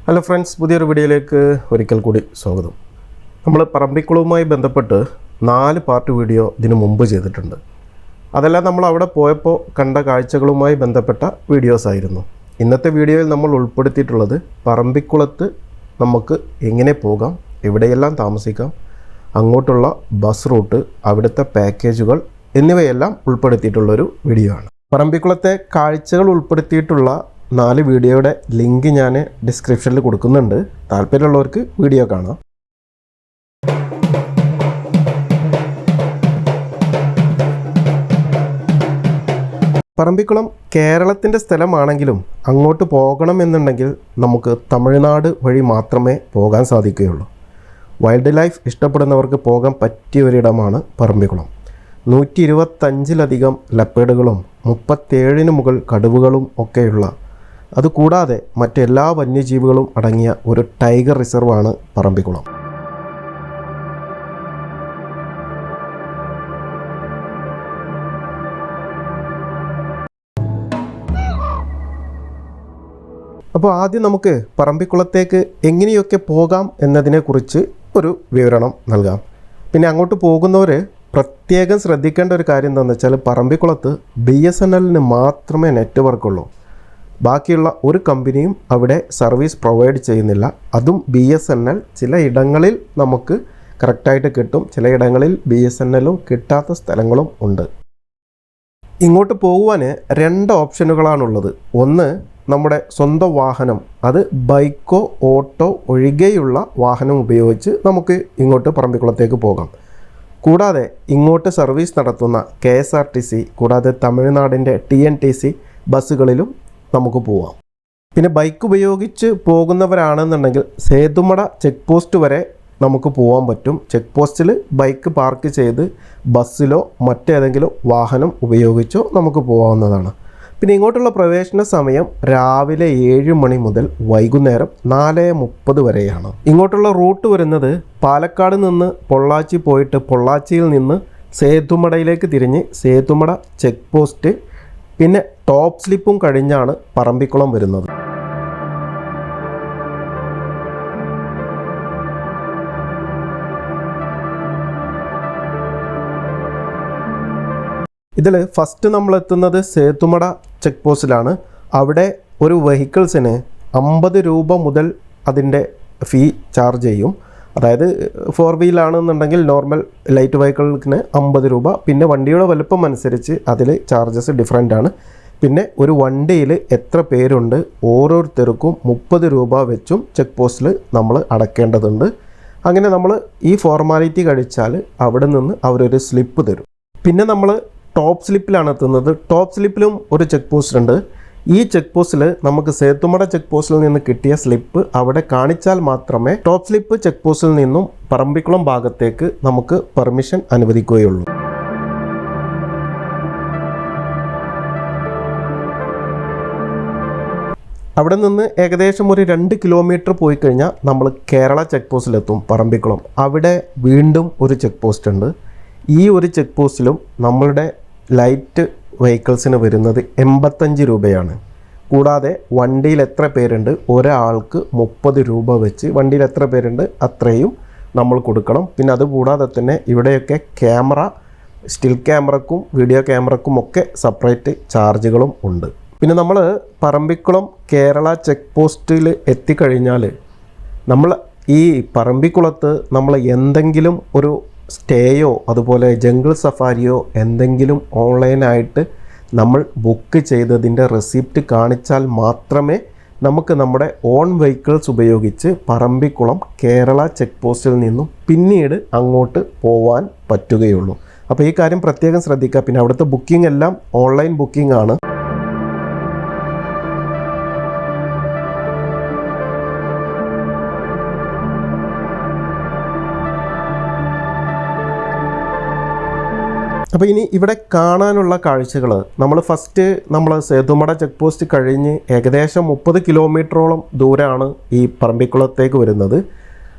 Hello friends, പുതിയൊരു വീഡിയോയിലേക്ക് ഒരിക്കൽ കൂടി സ്വാഗതം. നമ്മൾ പറമ്പിക്കുളവുമായി ബന്ധപ്പെട്ട് 4 പാർട്ട് വീഡിയോ ഇതിനു മുമ്പ് ചെയ്തിട്ടുണ്ട്. അതെല്ലാം നമ്മൾ അവിടെ പോയപ്പോൾ കണ്ട കാഴ്ചകളുമായി ബന്ധപ്പെട്ട വീഡിയോസ് ആയിരുന്നു. ഇന്നത്തെ വീഡിയോയിൽ നമ്മൾ ഉൾപ്പെടുത്തിയിട്ടുള്ളത് പറമ്പിക്കുളത്ത് നമുക്ക് എങ്ങനെ പോകാം, എവിടെയെല്ലാം താമസിക്കാം, അങ്ങോട്ടുള്ള ബസ് റൂട്ട്, അവിടുത്തെ പാക്കേജുകൾ എന്നിവയെല്ലാം ഉൾപ്പെടുത്തിയിട്ടുള്ളൊരു വീഡിയോ ആണ്. പറമ്പിക്കുളത്തെ കാഴ്ചകൾ ഉൾപ്പെടുത്തിയിട്ടുള്ള 4 വീഡിയോയുടെ ലിങ്ക് ഞാൻ ഡിസ്ക്രിപ്ഷനിൽ കൊടുക്കുന്നുണ്ട്. താല്പര്യമുള്ളവർക്ക് വീഡിയോ കാണാം. പറമ്പിക്കുളം കേരളത്തിൻ്റെ സ്ഥലമാണെങ്കിലും അങ്ങോട്ട് പോകണമെന്നുണ്ടെങ്കിൽ നമുക്ക് തമിഴ്നാട് വഴി മാത്രമേ പോകാൻ സാധിക്കുകയുള്ളൂ. വൈൽഡ് ലൈഫ് ഇഷ്ടപ്പെടുന്നവർക്ക് പോകാൻ പറ്റിയ ഒരിടമാണ് പറമ്പിക്കുളം. 125-ലധികം ലെപ്പേഡുകളും 37 മുകൾ കടുവകളും ഒക്കെയുള്ള, അതുകൂടാതെ മറ്റെല്ലാ വന്യജീവികളും അടങ്ങിയ ഒരു ടൈഗർ റിസർവാണ് പറമ്പിക്കുളം. അപ്പോൾ ആദ്യം നമുക്ക് പറമ്പിക്കുളത്തേക്ക് എങ്ങനെയൊക്കെ പോകാം എന്നതിനെക്കുറിച്ച് ഒരു വിവരണം നൽകാം. പിന്നെ അങ്ങോട്ട് പോകുന്നവർ പ്രത്യേകം ശ്രദ്ധിക്കേണ്ട ഒരു കാര്യം എന്താണെന്ന് വെച്ചാൽ, പറമ്പിക്കുളത്ത് BSNL മാത്രമേ നെറ്റ്വർക്കുള്ളൂ. ബാക്കിയുള്ള ഒരു കമ്പനിയും അവിടെ സർവീസ് പ്രൊവൈഡ് ചെയ്യുന്നില്ല. അതും BSNL ചില ഇടങ്ങളിൽ നമുക്ക് കറക്റ്റായിട്ട് കിട്ടും, ചിലയിടങ്ങളിൽ BSNLും കിട്ടാത്ത സ്ഥലങ്ങളും ഉണ്ട്. ഇങ്ങോട്ട് പോകുവാൻ 2 ഓപ്ഷനുകളാണുള്ളത്. ഒന്ന്, നമ്മുടെ സ്വന്തം വാഹനം, അത് ബൈക്കോ ഓട്ടോ ഒഴികെയുള്ള വാഹനം ഉപയോഗിച്ച് നമുക്ക് ഇങ്ങോട്ട് പറമ്പിക്കുളത്തേക്ക് പോകാം. കൂടാതെ ഇങ്ങോട്ട് സർവീസ് നടത്തുന്ന KSRTC കൂടാതെ തമിഴ്നാടിൻ്റെ TNTC ബസ്സുകളിലും നമുക്ക് പോവാം. പിന്നെ ബൈക്ക് ഉപയോഗിച്ച് പോകുന്നവരാണെന്നുണ്ടെങ്കിൽ സേതുമട ചെക്ക് പോസ്റ്റ് വരെ നമുക്ക് പോകാൻ പറ്റും. ചെക്ക് പോസ്റ്റിൽ ബൈക്ക് പാർക്ക് ചെയ്ത് ബസ്സിലോ മറ്റേതെങ്കിലും വാഹനം ഉപയോഗിച്ചോ നമുക്ക് പോകാവുന്നതാണ്. പിന്നെ ഇങ്ങോട്ടുള്ള പ്രവേശന സമയം രാവിലെ 7 മണി മുതൽ വൈകുന്നേരം 4:30 വരെയാണ്. ഇങ്ങോട്ടുള്ള റൂട്ട് വരുന്നത് പാലക്കാട് നിന്ന് പൊള്ളാച്ചി പോയിട്ട് പൊള്ളാച്ചിയിൽ നിന്ന് സേതുമടയിലേക്ക് തിരിഞ്ഞ് സേതുമട ചെക്ക് പോസ്റ്റ് പിന്നെ ടോപ്പ് സ്ലിപ്പും കഴിഞ്ഞാണ് പറമ്പിക്കുളം വരുന്നത്. ഇതിൽ ഫസ്റ്റ് നമ്മൾ എത്തുന്നത് സേതുമട ചെക്ക് പോസ്റ്റിലാണ്. അവിടെ ഒരു വെഹിക്കിൾസിന് 50 രൂപ മുതൽ അതിൻ്റെ ഫീ ചാർജ് ചെയ്യും. അതായത് 4 വീലാണെന്നുണ്ടെങ്കിൽ നോർമൽ ലൈറ്റ് വെഹിക്കിൾസിന് 50 രൂപ. പിന്നെ വണ്ടിയുടെ വലുപ്പം അനുസരിച്ച് അതിൽ ചാർജസ് ഡിഫറൻ്റ് ആണ്. പിന്നെ ഒരു വണ്ടിയിൽ എത്ര പേരുണ്ട് ഓരോരുത്തർക്കും 30 രൂപ വെച്ചും ചെക്ക് പോസ്റ്റിൽ നമ്മൾ അടയ്ക്കേണ്ടതുണ്ട്. അങ്ങനെ നമ്മൾ ഈ ഫോർമാലിറ്റി കഴിച്ചാൽ അവിടെ നിന്ന് അവരൊരു സ്ലിപ്പ് തരും. പിന്നെ നമ്മൾ ടോപ്പ് സ്ലിപ്പിലാണ് എത്തുന്നത്. ടോപ്പ് സ്ലിപ്പിലും ഒരു ചെക്ക് പോസ്റ്റ് ഉണ്ട്. ഈ ചെക്ക് പോസ്റ്റിൽ നമുക്ക് സേതുമട ചെക്ക് പോസ്റ്റിൽ നിന്ന് കിട്ടിയ സ്ലിപ്പ് അവിടെ കാണിച്ചാൽ മാത്രമേ ടോപ്പ് സ്ലിപ്പ് ചെക്ക് പോസ്റ്റിൽ നിന്നും പറമ്പിക്കുളം ഭാഗത്തേക്ക് നമുക്ക് പെർമിഷൻ അനുവദിക്കുകയുള്ളൂ. അവിടെ നിന്ന് ഏകദേശം ഒരു 2 കിലോമീറ്റർ പോയി കഴിഞ്ഞാൽ നമ്മൾ കേരള ചെക്ക് പോസ്റ്റിലെത്തും പറമ്പിക്കുളം. അവിടെ വീണ്ടും ഒരു ചെക്ക് പോസ്റ്റ് ഉണ്ട്. ഈ ഒരു ചെക്ക് പോസ്റ്റിലും നമ്മളുടെ ലൈറ്റ് വെഹിക്കിൾസിന് വരുന്നത് 85 രൂപയാണ്. കൂടാതെ വണ്ടിയിൽ എത്ര പേരുണ്ട്, ഒരാൾക്ക് 30 രൂപ വെച്ച് വണ്ടിയിൽ എത്ര പേരുണ്ട് അത്രയും നമ്മൾ കൊടുക്കണം. പിന്നെ അതുകൂടാതെ തന്നെ ഇവിടെയൊക്കെ ക്യാമറ, സ്റ്റിൽ ക്യാമറക്കും വീഡിയോ ക്യാമറക്കും ഒക്കെ സെപ്പറേറ്റ് ചാർജുകളും ഉണ്ട്. പിന്നെ നമ്മൾ പറമ്പിക്കുളം കേരള ചെക്ക് പോസ്റ്റിൽ എത്തിക്കഴിഞ്ഞാൽ നമ്മൾ ഈ പറമ്പിക്കുളത്ത് നമ്മൾ എന്തെങ്കിലും ഒരു സ്റ്റേയോ അതുപോലെ ജംഗിൾ സഫാരിയോ എന്തെങ്കിലും ഓൺലൈനായിട്ട് നമ്മൾ ബുക്ക് ചെയ്തതിൻ്റെ റെസിപ്റ്റ് കാണിച്ചാൽ മാത്രമേ നമുക്ക് നമ്മുടെ ഓൺ വെഹിക്കിൾസ് ഉപയോഗിച്ച് പറമ്പിക്കുളം കേരള ചെക്ക് പോസ്റ്റിൽ നിന്നും പിന്നീട് അങ്ങോട്ട് പോകാൻ പറ്റുകയുള്ളൂ. അപ്പോൾ ഈ കാര്യം പ്രത്യേകം ശ്രദ്ധിക്കുക. പിന്നെ അവിടുത്തെ ബുക്കിംഗ് എല്ലാം ഓൺലൈൻ ബുക്കിംഗ് ആണ്. അപ്പോൾ ഇനി ഇവിടെ കാണാനുള്ള കാഴ്ചകൾ, നമ്മൾ ഫസ്റ്റ് സേതുമട ചെക്ക് പോസ്റ്റ് കഴിഞ്ഞ് ഏകദേശം 30 കിലോമീറ്ററോളം ദൂരമാണ് ഈ പറമ്പിക്കുളത്തേക്ക് വരുന്നത്.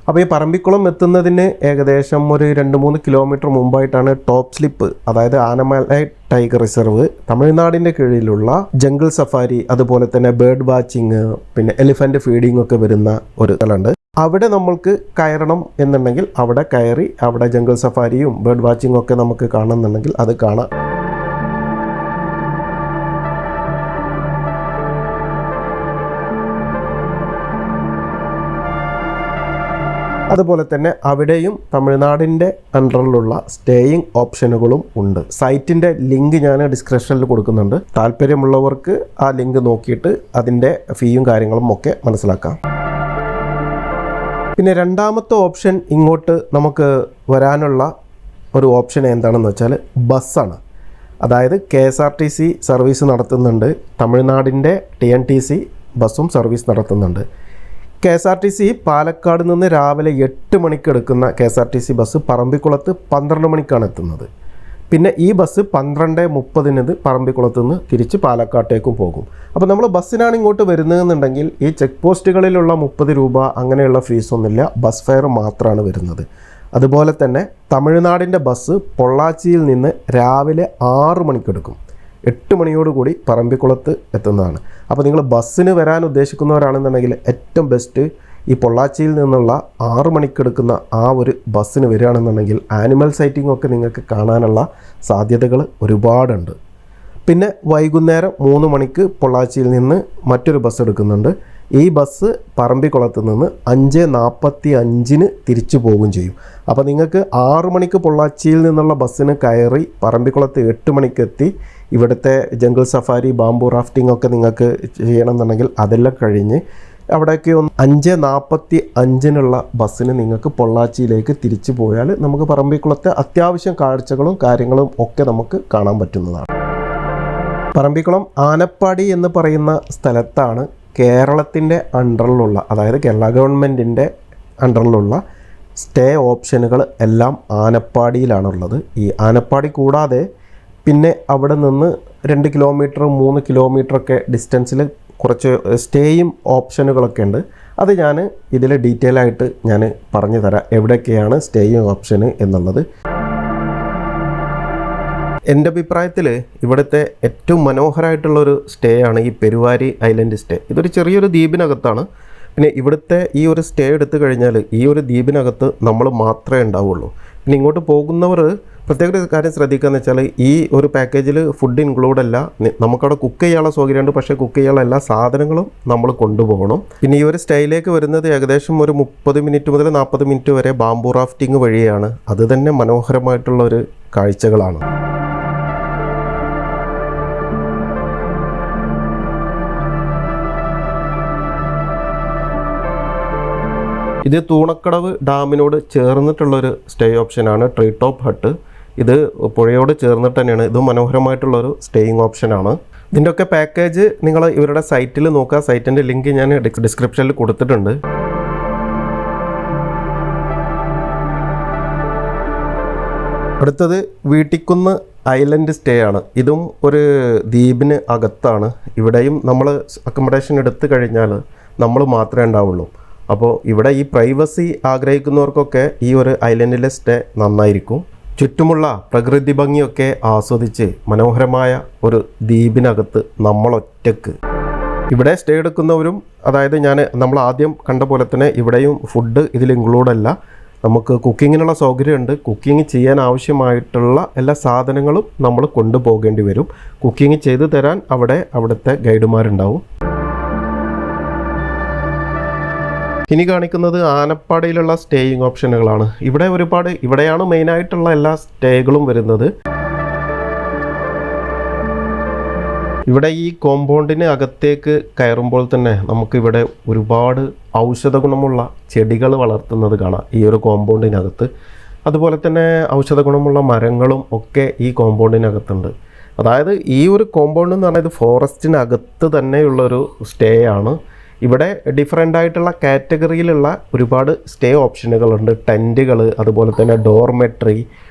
അപ്പോൾ ഈ പറമ്പിക്കുളം എത്തുന്നതിന് ഏകദേശം ഒരു 2-3 കിലോമീറ്റർ മുമ്പായിട്ടാണ് ടോപ്പ് സ്ലിപ്പ്, അതായത് ആനമലൈ ടൈഗർ റിസർവ്, തമിഴ്നാടിൻ്റെ കീഴിലുള്ള ജംഗിൾ സഫാരി, അതുപോലെ തന്നെ ബേർഡ് വാച്ചിങ്, പിന്നെ എലിഫൻറ്റ് ഫീഡിംഗ് ഒക്കെ വരുന്ന ഒരു സ്ഥലമുണ്ട്. അവിടെ നമ്മൾക്ക് കയറണം എന്നുണ്ടെങ്കിൽ അവിടെ കയറി അവിടെ ജംഗിൾ സഫാരിയും ബേർഡ് വാച്ചിങ്ങും ഒക്കെ നമുക്ക് കാണുന്നുണ്ടെങ്കിൽ അത് കാണാം. അതുപോലെ തന്നെ അവിടെയും തമിഴ്നാടിൻ്റെ അണ്ടറിലുള്ള സ്റ്റേയിങ് ഓപ്ഷനുകളും ഉണ്ട്. സൈറ്റിൻ്റെ ലിങ്ക് ഞാൻ ഡിസ്ക്രിപ്ഷനിൽ കൊടുക്കുന്നുണ്ട്. താല്പര്യമുള്ളവർക്ക് ആ ലിങ്ക് നോക്കിയിട്ട് അതിൻ്റെ ഫീയും കാര്യങ്ങളും ഒക്കെ മനസ്സിലാക്കാം. പിന്നെ രണ്ടാമത്തെ ഓപ്ഷൻ ഇങ്ങോട്ട് നമുക്ക് വരാനുള്ള ഒരു ഓപ്ഷൻ എന്താണെന്ന് വെച്ചാൽ ബസ്സാണ്. അതായത് KSRTC സർവീസ് നടത്തുന്നുണ്ട്, തമിഴ്നാടിൻ്റെ TNTC ബസ്സും സർവീസ് നടത്തുന്നുണ്ട്. KSRTC പാലക്കാട് നിന്ന് രാവിലെ 8 മണിക്ക് എടുക്കുന്ന KSRTC ബസ് പറമ്പിക്കുളത്ത് 12 മണിക്കാണ് എത്തുന്നത്. പിന്നെ ഈ ബസ് 12:30 പറമ്പിക്കുളത്ത് നിന്ന് തിരിച്ച് പാലക്കാട്ടേക്കും പോകും. അപ്പോൾ നമ്മൾ ബസ്സിനാണ് ഇങ്ങോട്ട് വരുന്നതെന്നുണ്ടെങ്കിൽ ഈ ചെക്ക് പോസ്റ്റുകളിലുള്ള 30 രൂപ അങ്ങനെയുള്ള ഫീസൊന്നുമില്ല, ബസ് ഫെയർ മാത്രമാണ് വരുന്നത്. അതുപോലെ തന്നെ തമിഴ്നാടിൻ്റെ ബസ് പൊള്ളാച്ചിയിൽ നിന്ന് രാവിലെ 6 മണിക്കെടുക്കും, 8 മണിയോടുകൂടി പറമ്പിക്കുളത്ത് എത്തുന്നതാണ്. അപ്പോൾ നിങ്ങൾ ബസ്സിന് വരാൻ ഉദ്ദേശിക്കുന്നവരാണെന്നുണ്ടെങ്കിൽ ഏറ്റവും ബെസ്റ്റ് ഈ പൊള്ളാച്ചിയിൽ നിന്നുള്ള 6 മണിക്കെടുക്കുന്ന ആ ഒരു ബസ്സിന് വരികയാണെന്നുണ്ടെങ്കിൽ ആനിമൽ സൈറ്റിംഗ് ഒക്കെ നിങ്ങൾക്ക് കാണാനുള്ള സാധ്യതകൾ ഒരുപാടുണ്ട്. പിന്നെ വൈകുന്നേരം 3 മണിക്ക് പൊള്ളാച്ചിയിൽ നിന്ന് മറ്റൊരു ബസ് എടുക്കുന്നുണ്ട്. ഈ ബസ് പറമ്പിക്കുളത്ത് നിന്ന് 5:45 തിരിച്ചു പോകുകയും ചെയ്യും. അപ്പോൾ നിങ്ങൾക്ക് 6 മണിക്ക് പൊള്ളാച്ചിയിൽ നിന്നുള്ള ബസ്സിന് കയറി പറമ്പിക്കുളത്ത് 8 മണിക്കെത്തി ഇവിടുത്തെ ജംഗിൾ സഫാരി, ബാംബു റാഫ്റ്റിംഗ് ഒക്കെ നിങ്ങൾക്ക് ചെയ്യണമെന്നുണ്ടെങ്കിൽ അതെല്ലാം കഴിഞ്ഞ് അവിടേക്ക് 5:45 ബസ്സിന് നിങ്ങൾക്ക് പൊള്ളാച്ചിയിലേക്ക് തിരിച്ചു പോയാൽ നമുക്ക് പറമ്പിക്കുളത്തെ അത്യാവശ്യം കാഴ്ചകളും കാര്യങ്ങളും ഒക്കെ നമുക്ക് കാണാൻ പറ്റുന്നതാണ്. പറമ്പിക്കുളം ആനപ്പാടി എന്ന് പറയുന്ന സ്ഥലത്താണ് കേരളത്തിൻ്റെ അണ്ടറിലുള്ള, അതായത് കേരള ഗവൺമെൻറ്റിൻ്റെ അണ്ടറിലുള്ള സ്റ്റേ ഓപ്ഷനുകൾ എല്ലാം ആനപ്പാടിയിലാണുള്ളത്. ഈ ആനപ്പാടി കൂടാതെ പിന്നെ അവിടെ നിന്ന് 2 കിലോമീറ്റർ 3 കിലോമീറ്ററൊക്കെ ഡിസ്റ്റൻസിൽ കുറച്ച് സ്റ്റേയും ഓപ്ഷനുകളൊക്കെ ഉണ്ട്. അത് ഞാൻ ഇതിൽ ഡീറ്റെയിൽ ആയിട്ട് ഞാൻ പറഞ്ഞു തരാം എവിടെയൊക്കെയാണ് സ്റ്റേയും ഓപ്ഷന് എന്നുള്ളത്. എൻ്റെ അഭിപ്രായത്തിൽ ഇവിടുത്തെ ഏറ്റവും മനോഹരമായിട്ടുള്ളൊരു സ്റ്റേ ആണ് ഈ പെരുവാരി ഐലൻഡ് സ്റ്റേ. ഇതൊരു ചെറിയൊരു ദ്വീപിനകത്താണ്. പിന്നെ ഇവിടുത്തെ ഈ ഒരു സ്റ്റേ എടുത്തു കഴിഞ്ഞാൽ ഈ ഒരു ദ്വീപിനകത്ത് നമ്മൾ മാത്രമേ ഉണ്ടാവുള്ളൂ. പിന്നെ ഇങ്ങോട്ട് പോകുന്നവർ പ്രത്യേക ഒരു കാര്യം ശ്രദ്ധിക്കുകയെന്ന് വെച്ചാൽ ഈ ഒരു പാക്കേജിൽ ഫുഡ് ഇൻക്ലൂഡ് അല്ല. നമുക്കവിടെ കുക്ക് ചെയ്യാനുള്ള സൗകര്യമുണ്ട്, പക്ഷേ കുക്ക് ചെയ്യാനുള്ള എല്ലാ സാധനങ്ങളും നമ്മൾ കൊണ്ടുപോകണം. പിന്നെ ഈ ഒരു സ്റ്റേയിലേക്ക് വരുന്നത് ഏകദേശം ഒരു 30 മിനിറ്റ് മുതൽ 40 മിനിറ്റ് വരെ ബാംബു റാഫ്റ്റിംഗ് വഴിയാണ്. അത് തന്നെ മനോഹരമായിട്ടുള്ള ഒരു കാഴ്ചകളാണ്. ഇത് തൂണക്കടവ് ഡാമിനോട് ചേർന്നിട്ടുള്ളൊരു സ്റ്റേ ഓപ്ഷനാണ് ട്രീ ടോപ്പ് ഹട്ട്. ഇത് പുഴയോട് ചേർന്നിട്ട് തന്നെയാണ്. ഇത് മനോഹരമായിട്ടുള്ളൊരു സ്റ്റേയിങ് ഓപ്ഷനാണ്. ഇതിൻ്റെയൊക്കെ പാക്കേജ് നിങ്ങൾ ഇവരുടെ സൈറ്റിൽ നോക്കുക. സൈറ്റിൻ്റെ ലിങ്ക് ഞാൻ ഡിസ്ക്രിപ്ഷനിൽ കൊടുത്തിട്ടുണ്ട്. അടുത്തത് വീട്ടിക്കുന്ന് ഐലൻഡ് സ്റ്റേ ആണ്. ഇതും ഒരു ദ്വീപിന് അകത്താണ്. ഇവിടെയും നമ്മൾ അക്കോമഡേഷൻ എടുത്തു കഴിഞ്ഞാൽ നമ്മൾ മാത്രമേ ഉണ്ടാവുള്ളൂ. അപ്പോൾ ഇവിടെ ഈ പ്രൈവസി ആഗ്രഹിക്കുന്നവർക്കൊക്കെ ഈ ഒരു ഐലൻഡിലെ സ്റ്റേ നന്നായിരിക്കും. ചുറ്റുമുള്ള പ്രകൃതി ഭംഗിയൊക്കെ ആസ്വദിച്ച് മനോഹരമായ ഒരു ദ്വീപിനകത്ത് നമ്മളൊറ്റക്ക് ഇവിടെ സ്റ്റേ എടുക്കുന്നവരും, അതായത് നമ്മൾ ആദ്യം കണ്ട പോലെ തന്നെ ഇവിടെയും ഫുഡ് ഇതിൽ ഇൻക്ലൂഡല്ല. നമുക്ക് കുക്കിങ്ങിനുള്ള സൗകര്യമുണ്ട്. കുക്കിംഗ് ചെയ്യാൻ ആവശ്യമായിട്ടുള്ള എല്ലാ സാധനങ്ങളും നമ്മൾ കൊണ്ടുപോകേണ്ടി വരും. കുക്കിംഗ് ചെയ്തു തരാൻ അവിടുത്തെ ഗൈഡുമാരുണ്ടാവും. ഇനി കാണിക്കുന്നത് ആനപ്പാടിയിലുള്ള സ്റ്റേയിങ് ഓപ്ഷനുകളാണ്. ഇവിടെയാണ് മെയിനായിട്ടുള്ള എല്ലാ സ്റ്റേകളും വരുന്നത്. ഇവിടെ ഈ കോമ്പൗണ്ടിന് അകത്തേക്ക് കയറുമ്പോൾ തന്നെ നമുക്കിവിടെ ഒരുപാട് ഔഷധ ഗുണമുള്ള ചെടികൾ വളർത്തുന്നത് കാണാം ഈ ഒരു കോമ്പൗണ്ടിനകത്ത്. അതുപോലെ തന്നെ ഔഷധ ഗുണമുള്ള മരങ്ങളും ഒക്കെ ഈ കോമ്പൗണ്ടിനകത്തുണ്ട്. അതായത് ഈ ഒരു കോമ്പൗണ്ട് എന്ന് പറഞ്ഞാൽ ഇത് ഫോറസ്റ്റിനകത്ത് തന്നെയുള്ളൊരു സ്റ്റേ ആണ്. ഇവിടെ ഡിഫറെൻ്റ് ആയിട്ടുള്ള കാറ്റഗറിയിലുള്ള ഒരുപാട് സ്റ്റേ ഓപ്ഷനുകളുണ്ട്. ടെൻറ്റുകൾ, അതുപോലെ തന്നെ ഡോർമെട്രി,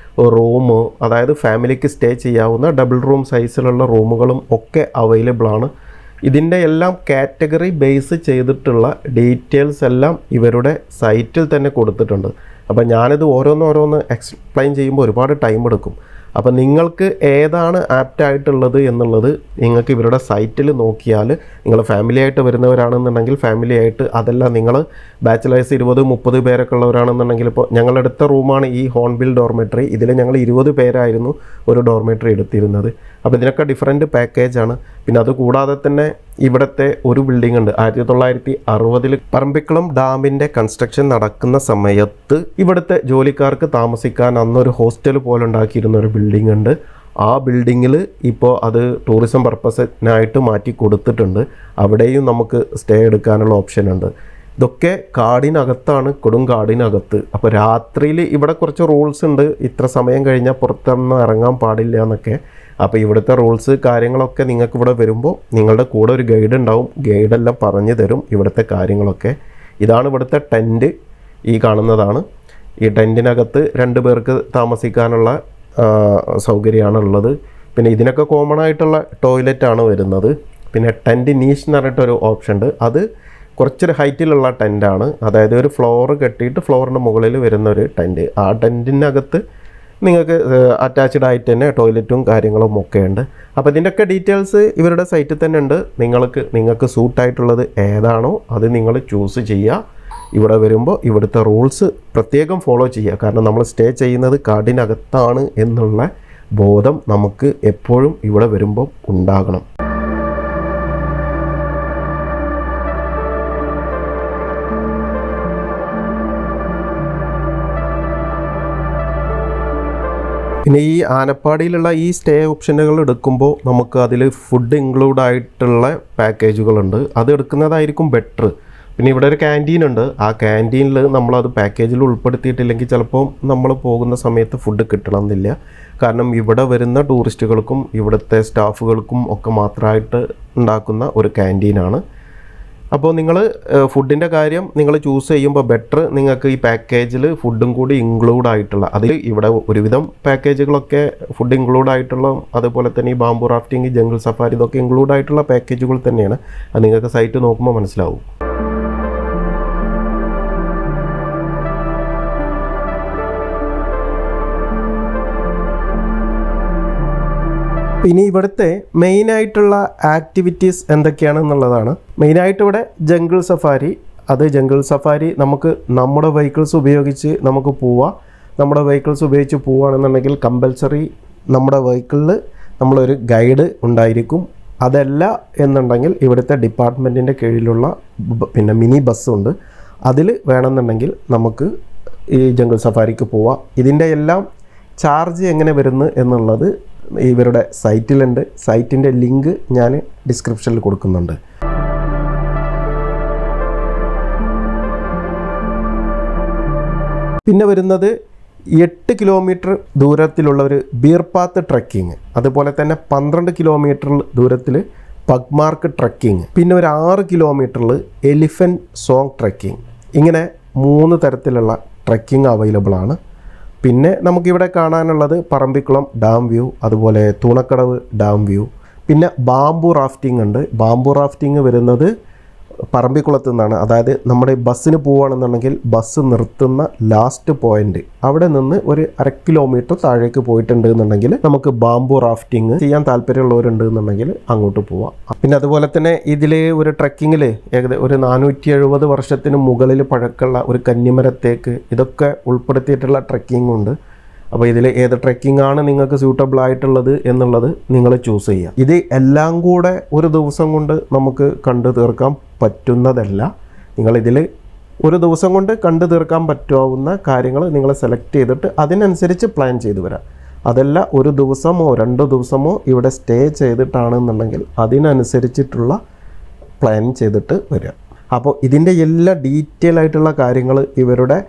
റൂം, അതായത് ഫാമിലിക്ക് സ്റ്റേ ചെയ്യാവുന്ന ഡബിൾ റൂം സൈസിലുള്ള റൂമുകളും ഒക്കെ അവൈലബിൾ ആണ്. ഇതിൻ്റെ എല്ലാം കാറ്റഗറി ബേസ് ചെയ്തിട്ടുള്ള ഡീറ്റെയിൽസ് എല്ലാം ഇവരുടെ സൈറ്റിൽ തന്നെ കൊടുത്തിട്ടുണ്ട്. അപ്പോൾ ഞാനിത് ഓരോന്നോരോന്ന് എക്സ്പ്ലെയിൻ ചെയ്യുമ്പോൾ ഒരുപാട് ടൈം എടുക്കും. അപ്പോൾ നിങ്ങൾക്ക് ഏതാണ് ആപ്റ്റായിട്ടുള്ളത് എന്നുള്ളത് നിങ്ങൾക്ക് ഇവരുടെ സൈറ്റിൽ നോക്കിയാൽ, നിങ്ങൾ ഫാമിലി ആയിട്ട് വരുന്നവരാണെന്നുണ്ടെങ്കിൽ ഫാമിലി ആയിട്ട്, അതല്ല നിങ്ങൾ ബാച്ചിലേഴ്സ് 20-30 പേരൊക്കെ ഉള്ളവരാണെന്നുണ്ടെങ്കിൽ, ഇപ്പോൾ ഞങ്ങളെടുത്ത റൂമാണ് ഈ ഹോൺബിൽ ഡോർമെട്രി. ഇതിൽ ഞങ്ങൾ 20 പേരായിരുന്നു ഒരു ഡോർമെട്രി എടുത്തിരുന്നത്. അപ്പോൾ ഇതിനൊക്കെ ഡിഫറെൻറ്റ് പാക്കേജാണ്. പിന്നെ അതുകൂടാതെ തന്നെ ഇവിടുത്തെ ഒരു ബിൽഡിംഗ് ഉണ്ട്, 1960 പറമ്പിക്കുളം ഡാമിൻ്റെ കൺസ്ട്രക്ഷൻ നടക്കുന്ന സമയത്ത് ഇവിടുത്തെ ജോലിക്കാർക്ക് താമസിക്കാൻ അന്നൊരു ഹോസ്റ്റൽ പോലെ ഉണ്ടാക്കിയിരുന്ന ഒരു ബിൽഡിംഗ് ഉണ്ട്. ആ ബിൽഡിങ്ങിൽ ഇപ്പോൾ അത് ടൂറിസം പർപ്പസിനായിട്ട് മാറ്റി കൊടുത്തിട്ടുണ്ട്. അവിടെയും നമുക്ക് സ്റ്റേ എടുക്കാനുള്ള ഓപ്ഷൻ ഉണ്ട്. ഇതൊക്കെ കാടിനകത്താണ്, കൊടും കാടിനകത്ത്. അപ്പോൾ രാത്രിയിൽ ഇവിടെ കുറച്ച് റൂൾസ് ഉണ്ട്, ഇത്ര സമയം കഴിഞ്ഞാൽ പുറത്തൊന്നും ഇറങ്ങാൻ പാടില്ല എന്നൊക്കെ. അപ്പോൾ ഇവിടുത്തെ റൂൾസ് കാര്യങ്ങളൊക്കെ നിങ്ങൾക്ക് ഇവിടെ വരുമ്പോൾ നിങ്ങളുടെ കൂടെ ഒരു ഗൈഡ് ഉണ്ടാവും, ഗൈഡെല്ലാം പറഞ്ഞു തരും ഇവിടുത്തെ കാര്യങ്ങളൊക്കെ. ഇതാണ് ഇവിടുത്തെ ടെൻറ്റ്, ഈ കാണുന്നതാണ്. ഈ ടെൻറ്റിനകത്ത് 2 പേർക്ക് താമസിക്കാനുള്ള സൗകര്യമാണ് ഉള്ളത്. പിന്നെ ഇതിനൊക്കെ കോമൺ ആയിട്ടുള്ള ടോയ്ലറ്റാണ് വരുന്നത്. പിന്നെ ടെൻറ്റ് നീഷ് എന്ന് പറഞ്ഞിട്ടൊരു ഓപ്ഷൻ ഉണ്ട്. അത് കുറച്ചൊരു ഹൈറ്റിലുള്ള ടെൻറ്റാണ്, അതായത് ഒരു ഫ്ലോർ കെട്ടിയിട്ട് ഫ്ലോറിൻ്റെ മുകളിൽ വരുന്ന ഒരു ടെൻറ്റ്. ആ ടെൻറ്റിനകത്ത് നിങ്ങൾക്ക് അറ്റാച്ച്ഡ് ആയിട്ട് തന്നെ ടോയ്ലറ്റും കാര്യങ്ങളും ഒക്കെ ഉണ്ട്. അപ്പോൾ ഇതിൻ്റെയൊക്കെ ഡീറ്റെയിൽസ് ഇവരുടെ സൈറ്റിൽ തന്നെ ഉണ്ട്. നിങ്ങൾക്ക് സൂട്ടായിട്ടുള്ളത് ഏതാണോ അത് നിങ്ങൾ ചൂസ് ചെയ്യുക. ഇവിടെ വരുമ്പോൾ ഇവിടുത്തെ റൂൾസ് പ്രത്യേകം ഫോളോ ചെയ്യുക. കാരണം നമ്മൾ സ്റ്റേ ചെയ്യുന്നത് കാടിനകത്താണ് എന്നുള്ള ബോധം നമുക്ക് എപ്പോഴും ഇവിടെ വരുമ്പോൾ ഉണ്ടാകണം. പിന്നെ ഈ ആനപ്പാടിയിലുള്ള ഈ സ്റ്റേ ഓപ്ഷനുകൾ എടുക്കുമ്പോൾ നമുക്ക് അതിൽ ഫുഡ് ഇൻക്ലൂഡ് ആയിട്ടുള്ള പാക്കേജുകളുണ്ട്. അത് എടുക്കുന്നതായിരിക്കും ബെറ്റർ. പിന്നെ ഇവിടെ ഒരു ക്യാൻറ്റീൻ ഉണ്ട്. ആ ക്യാൻറ്റീനിൽ നമ്മളത് പാക്കേജിൽ ഉൾപ്പെടുത്തിയിട്ടില്ലെങ്കിൽ ചിലപ്പോൾ നമ്മൾ പോകുന്ന സമയത്ത് ഫുഡ് കിട്ടണമെന്നില്ല. കാരണം ഇവിടെ വരുന്ന ടൂറിസ്റ്റുകൾക്കും ഇവിടുത്തെ സ്റ്റാഫുകൾക്കും ഒക്കെ മാത്രമായിട്ട് ഉണ്ടാക്കുന്ന ഒരു ക്യാൻറ്റീനാണ്. അപ്പോൾ നിങ്ങൾ ഫുഡിൻ്റെ കാര്യം നിങ്ങൾ ചൂസ് ചെയ്യുമ്പോൾ ബെറ്റർ നിങ്ങൾക്ക് ഈ പാക്കേജിൽ ഫുഡും കൂടി ഇൻക്ലൂഡ് ആയിട്ടുള്ള, അതിൽ ഇവിടെ ഒരുവിധം പാക്കേജുകളൊക്കെ ഫുഡ് ഇൻക്ലൂഡ് ആയിട്ടുള്ള, അതുപോലെ തന്നെ ഈ ബാംബു റാഫ്റ്റിംഗ്, ജംഗിൾ സഫാരി ഇതൊക്കെ ഇൻക്ലൂഡ് ആയിട്ടുള്ള പാക്കേജുകൾ തന്നെയാണ്. അത് നിങ്ങൾക്ക് സൈറ്റ് നോക്കുമ്പോൾ മനസ്സിലാവും. ഇനി ഇവിടുത്തെ മെയിനായിട്ടുള്ള ആക്ടിവിറ്റീസ് എന്തൊക്കെയാണെന്നുള്ളതാണ്. മെയിനായിട്ട് ഇവിടെ ജംഗിൾ സഫാരി. അത് ജംഗിൾ സഫാരി നമുക്ക് നമ്മുടെ വെഹിക്കിൾസ് ഉപയോഗിച്ച് നമുക്ക് പോവാം. നമ്മുടെ വെഹിക്കിൾസ് ഉപയോഗിച്ച് പോവുകയാണെന്നുണ്ടെങ്കിൽ കമ്പൽസറി നമ്മുടെ വെഹിക്കിളിൽ നമ്മളൊരു ഗൈഡ് ഉണ്ടായിരിക്കും. അതല്ല എന്നുണ്ടെങ്കിൽ ഇവിടുത്തെ ഡിപ്പാർട്ട്മെൻറ്റിൻ്റെ കീഴിലുള്ള പിന്നെ മിനി ബസ്സുണ്ട്, അതിൽ വേണമെന്നുണ്ടെങ്കിൽ നമുക്ക് ഈ ജംഗിൾ സഫാരിക്ക് പോവാം. ഇതിൻ്റെ എല്ലാം ചാർജ് എങ്ങനെ വരുന്നു എന്നുള്ളത് ഇവരുടെ സൈറ്റിലുണ്ട്. സൈറ്റിൻ്റെ ലിങ്ക് ഞാൻ ഡിസ്ക്രിപ്ഷനിൽ കൊടുക്കുന്നുണ്ട്. പിന്നെ വരുന്നത് 8 കിലോമീറ്റർ ദൂരത്തിലുള്ള ഒരു ബിയർ പാത്ത് ട്രക്കിങ്, അതുപോലെ തന്നെ 12 കിലോമീറ്റർ ദൂരത്തിൽ പഗ്മാർക്ക് ട്രക്കിങ്, പിന്നെ ഒരു 6 കിലോമീറ്ററിൽ എലിഫൻറ്റ് സോങ് ട്രക്കിങ്. ഇങ്ങനെ 3 തരത്തിലുള്ള ട്രക്കിങ് അവൈലബിൾ ആണ്. പിന്നെ നമുക്കിവിടെ കാണാനുള്ളത് പറമ്പിക്കുളം ഡാം വ്യൂ, അതുപോലെ തൂണക്കടവ് ഡാം വ്യൂ. പിന്നെ ബാംബു റാഫ്റ്റിംഗ് ഉണ്ട്. ബാംബു റാഫ്റ്റിംഗ് വരുന്നത് പറമ്പിക്കുളത്ത് നിന്നാണ്. അതായത് നമ്മുടെ ബസ്സിന് പോവുകയാണെന്നുണ്ടെങ്കിൽ ബസ് നിർത്തുന്ന ലാസ്റ്റ് പോയിന്റ് അവിടെ നിന്ന് ഒരു 1/2 കിലോമീറ്റർ താഴേക്ക് പോയിട്ടുണ്ട് എന്നുണ്ടെങ്കിൽ നമുക്ക് ബാംബു റാഫ്റ്റിംഗ് ചെയ്യാൻ താല്പര്യമുള്ളവരുണ്ട് എന്നുണ്ടെങ്കിൽ അങ്ങോട്ട് പോവാം. പിന്നെ അതുപോലെ തന്നെ ഇതിൽ ഒരു ട്രക്കിങ്ങിൽ ഏകദേശം ഒരു 470 വർഷത്തിന് മുകളിൽ പഴക്കമുള്ള ഒരു കന്നിമരത്തേക്ക് ഇതൊക്കെ ഉൾപ്പെടുത്തിയിട്ടുള്ള ട്രക്കിംഗ് ഉണ്ട്. അപ്പോൾ ഇതിൽ ഏത് ട്രക്കിംഗ് ആണ് നിങ്ങൾക്ക് സ്യൂട്ടബിൾ ആയിട്ടുള്ളത് എന്നുള്ളത് നിങ്ങൾ ചൂസ് ചെയ്യുക. ഇത് എല്ലാം കൂടെ ഒരു ദിവസം കൊണ്ട് നമുക്ക് കണ്ടു തീർക്കാൻ പറ്റുന്നതല്ല. നിങ്ങളിതിൽ ഒരു ദിവസം കൊണ്ട് കണ്ടു തീർക്കാൻ പറ്റാവുന്ന കാര്യങ്ങൾ നിങ്ങൾ സെലക്ട് ചെയ്തിട്ട് അതിനനുസരിച്ച് പ്ലാൻ ചെയ്ത് വരാം. അതല്ല ഒരു ദിവസമോ 2 ദിവസമോ ഇവിടെ സ്റ്റേ ചെയ്തിട്ടാണെന്നുണ്ടെങ്കിൽ അതിനനുസരിച്ചിട്ടുള്ള പ്ലാൻ ചെയ്തിട്ട് വരിക. അപ്പോൾ ഇതിൻ്റെ എല്ലാ ഡീറ്റെയിൽ ആയിട്ടുള്ള കാര്യങ്ങൾ ഇവരുടെ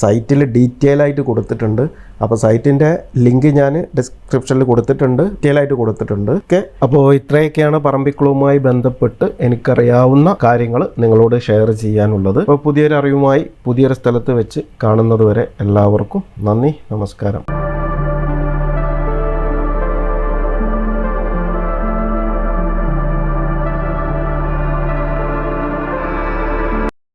സൈറ്റിൽ ഡീറ്റെയിൽ ആയിട്ട് കൊടുത്തിട്ടുണ്ട്. അപ്പോൾ സൈറ്റിൻ്റെ ലിങ്ക് ഞാൻ ഡിസ്ക്രിപ്ഷനിൽ കൊടുത്തിട്ടുണ്ട്, ഡീറ്റെയിൽ ആയിട്ട് കൊടുത്തിട്ടുണ്ട്. ഓക്കെ, അപ്പോൾ ഇത്രയൊക്കെയാണ് പറമ്പിക്കുളവുമായി ബന്ധപ്പെട്ട് എനിക്കറിയാവുന്ന കാര്യങ്ങൾ നിങ്ങളോട് ഷെയർ ചെയ്യാനുള്ളത്. അപ്പോൾ പുതിയൊരു അറിവുമായി പുതിയൊരു സ്ഥലത്ത് വെച്ച് കാണുന്നത് വരെ എല്ലാവർക്കും നന്ദി, നമസ്കാരം.